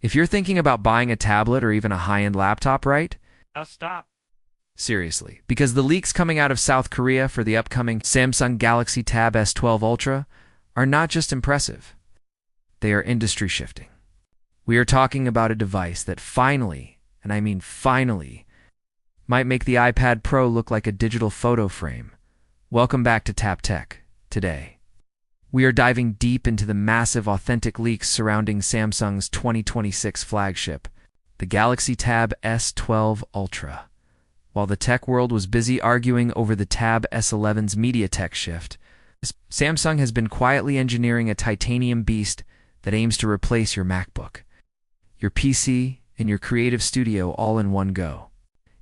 If you're thinking about buying a tablet or even a high-end laptop, right? Now stop. Seriously, because the leaks coming out of South Korea for the upcoming Samsung Galaxy Tab S12 Ultra are not just impressive, they are industry-shifting. We are talking about a device that finally, and I mean finally, might make the iPad Pro look like a digital photo frame. Welcome back to Tap Tech. Today, we are diving deep into the massive authentic leaks surrounding Samsung's 2026 flagship, the Galaxy Tab S12 Ultra. While the tech world was busy arguing over the Tab S11's MediaTek shift, Samsung has been quietly engineering a titanium beast that aims to replace your MacBook, your PC, and your creative studio all in one go.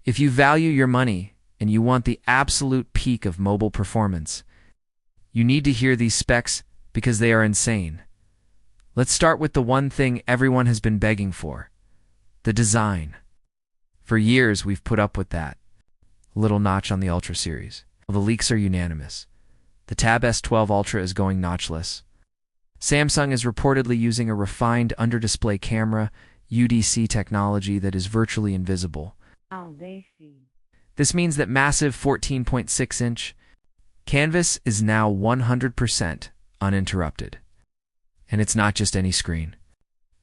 If you value your money and you want the absolute peak of mobile performance, you need to hear these specs because they are insane. Let's start with the one thing everyone has been begging for: the design. For years, we've put up with that little notch on the Ultra series. The leaks are unanimous. The Tab S12 Ultra is going notchless. Samsung is reportedly using a refined under-display camera, UDC technology that is virtually invisible. Oh, they see. This means that massive 14.6-inch canvas is now 100% uninterrupted. And it's not just any screen.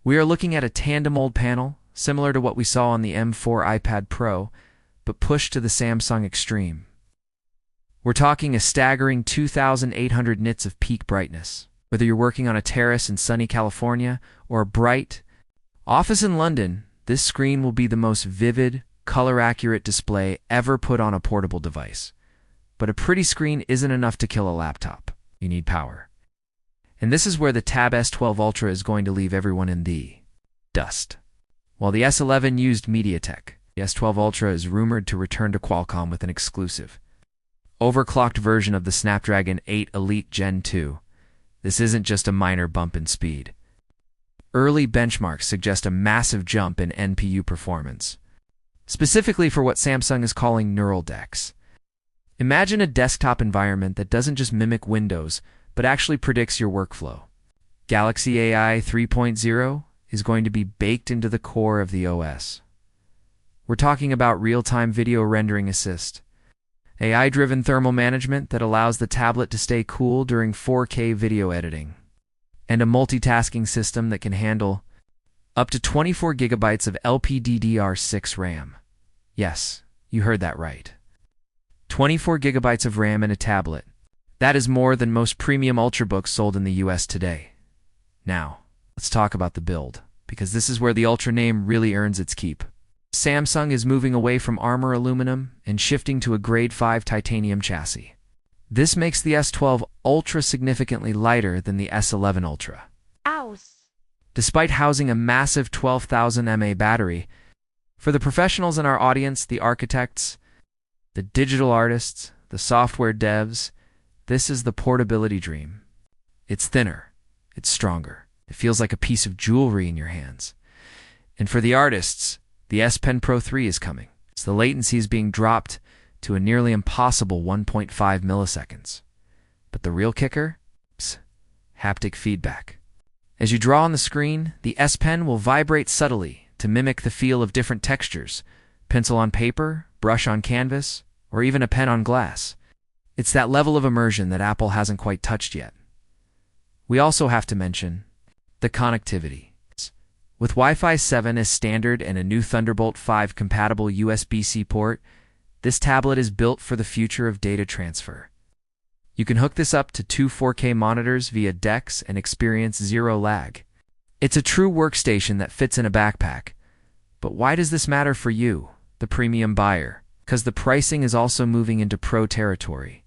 We are looking at a tandem OLED panel, similar to what we saw on the M4 iPad Pro, but pushed to the Samsung extreme. We're talking a staggering 2,800 nits of peak brightness. Whether you're working on a terrace in sunny California or a bright office in London, this screen will be the most vivid, color-accurate display ever put on a portable device. But a pretty screen isn't enough to kill a laptop. You need power. And this is where the Tab S12 Ultra is going to leave everyone in the dust. While the S11 used MediaTek, the S12 Ultra is rumored to return to Qualcomm with an exclusive, overclocked version of the Snapdragon 8 Elite Gen 2. This isn't just a minor bump in speed. Early benchmarks suggest a massive jump in NPU performance, specifically for what Samsung is calling neural decks. Imagine a desktop environment that doesn't just mimic Windows, but actually predicts your workflow. Galaxy AI 3.0 is going to be baked into the core of the OS. We're talking about real-time video rendering assist, AI-driven thermal management that allows the tablet to stay cool during 4K video editing, and a multitasking system that can handle up to 24 gigabytes of LPDDR6 RAM. Yes, you heard that right. 24 gigabytes of RAM in a tablet. That is more than most premium Ultrabooks sold in the US today. Now, let's talk about the build, because this is where the Ultra name really earns its keep. Samsung is moving away from armor aluminum and shifting to a Grade 5 titanium chassis. This makes the S12 Ultra significantly lighter than the S11 Ultra. Despite housing a massive 12,000 mAh battery, for the professionals in our audience, the architects, the digital artists, the software devs, this is the portability dream. It's thinner, it's stronger, it feels like a piece of jewelry in your hands. And for the artists, the S Pen Pro 3 is coming. So the latency is being dropped to a nearly impossible 1.5 milliseconds. But the real kicker? Haptic feedback. As you draw on the screen, the S Pen will vibrate subtly to mimic the feel of different textures: pencil on paper, brush on canvas, or even a pen on glass. It's that level of immersion that Apple hasn't quite touched yet. We also have to mention the connectivity. With Wi-Fi 7 as standard and a new Thunderbolt 5 compatible USB-C port, this tablet is built for the future of data transfer. You can hook this up to two 4K monitors via DeX and experience zero lag. It's a true workstation that fits in a backpack. But why does this matter for you, the premium buyer? Because the pricing is also moving into pro territory.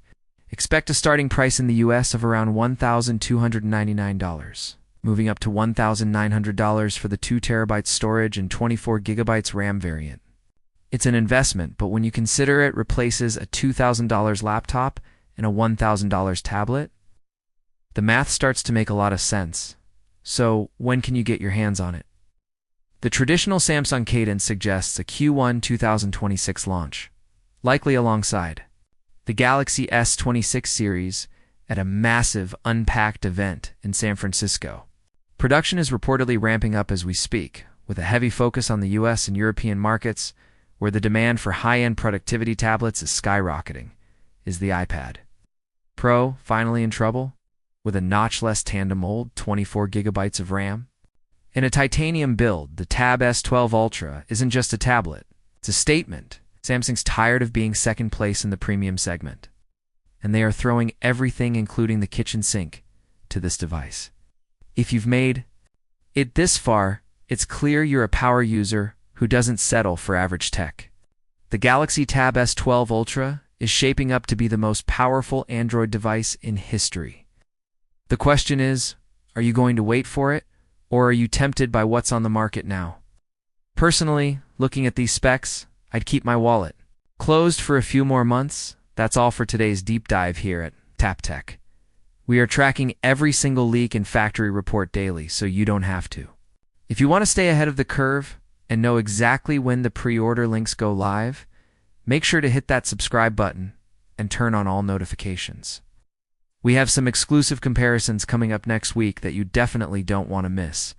Expect a starting price in the US of around $1,299. Moving up to $1,900 for the 2 terabytes storage and 24 gigabytes RAM variant. It's an investment, but when you consider it replaces a $2,000 laptop and a $1,000 tablet, the math starts to make a lot of sense. So, when can you get your hands on it? The traditional Samsung cadence suggests a Q1 2026 launch, likely alongside the Galaxy S26 series at a massive Unpacked event in San Francisco. Production is reportedly ramping up as we speak, with a heavy focus on the US and European markets, where the demand for high-end productivity tablets is skyrocketing, is the iPad Pro finally in trouble? With a notch-less Tandem OLED, 24 gigabytes of RAM? In a titanium build, the Tab S12 Ultra isn't just a tablet. It's a statement. Samsung's tired of being second place in the premium segment, and they are throwing everything, including the kitchen sink, to this device. If you've made it this far, it's clear you're a power user who doesn't settle for average tech. The Galaxy Tab S12 Ultra is shaping up to be the most powerful Android device in history. The question is, are you going to wait for it, or are you tempted by what's on the market now? Personally, looking at these specs, I'd keep my wallet closed for a few more months. That's all for today's deep dive here at Tap Tech. We are tracking every single leak and factory report daily, so you don't have to. If you want to stay ahead of the curve and know exactly when the pre-order links go live, make sure to hit that subscribe button and turn on all notifications. We have some exclusive comparisons coming up next week that you definitely don't want to miss.